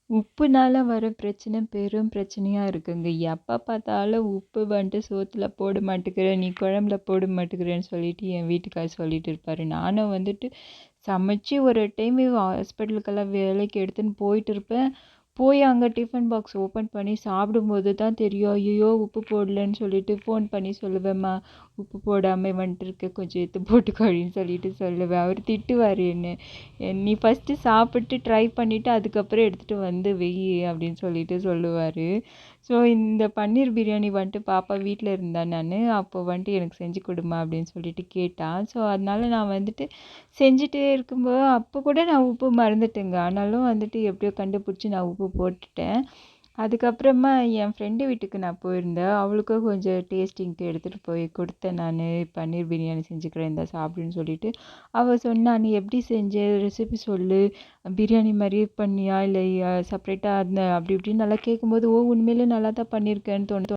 உப்புனால வர பிரச்சனை பெரும் பிரச்சனையா இருக்குங்க. எப்ப பார்த்தாலும் உப்பு வந்துட்டு சோத்துல போட மாட்டேங்கிற, நீ குழம்புல போட மாட்டேங்கிறன்னு சொல்லிட்டு என் வீட்டுக்காரர் சொல்லிட்டு இருப்பாரு. நானும் வந்துட்டு சமைச்சு ஒரு டைம் ஹாஸ்பிட்டலுக்கெல்லாம் வேலைக்கு எடுத்துன்னு போயிட்டு இருப்பேன். போய் அங்கே டிஃபன் பாக்ஸ் ஓப்பன் பண்ணி சாப்பிடும்போது தான் தெரியும், ஐயோ உப்பு போடலன்னு சொல்லிட்டு ஃபோன் பண்ணி சொல்லுவேம்மா, உப்பு போடாமல் வந்துட்டு இருக்க, கொஞ்சம் எடுத்து போட்டுக்கோழின்னு சொல்லிட்டு சொல்லுவேன். அவர் திட்டுவார் என்ன, நீ ஃபஸ்ட்டு சாப்பிட்டு ட்ரை பண்ணிவிட்டு அதுக்கப்புறம் எடுத்துகிட்டு வந்து வெய் அப்படின்னு சொல்லிட்டு சொல்லுவார். ஸோ இந்த பன்னீர் பிரியாணி வந்துட்டு பாப்பா வீட்டில் இருந்தேன் நான், அப்போ வந்துட்டு எனக்கு செஞ்சு கொடுமா அப்படின்னு சொல்லிட்டு கேட்டான். ஸோ அதனால நான் வந்துட்டு செஞ்சுட்டே இருக்கும்போது அப்போ கூட நான் உப்பு மறந்துட்டேங்க. ஆனாலும் வந்துட்டு எப்படியோ கண்டுபிடிச்சி நான் உப்பு போட்டுட்டேன். அதுக்கப்புறமா என் ஃப்ரெண்டு வீட்டுக்கு நான் போயிருந்தேன். அவளுக்கும் கொஞ்சம் டேஸ்டிங்க்கு எடுத்துகிட்டு போய் கொடுத்தேன் நான். பன்னீர் பிரியாணி செஞ்சுக்கிறேன் இந்த சாப்பிடுன்னு சொல்லிட்டு. அவள் சொன்னா, நீ எப்படி செஞ்ச, ரெசிபி சொல்லு, பிரியாணி மாதிரியே பண்ணியா இல்லை செப்பரேட்டாக அந்த அப்படி இப்படின்னு நல்லா கேட்கும்போது, ஓ உண்மையிலே நல்லா தான் பண்ணியிருக்கேன்னு தோணுது.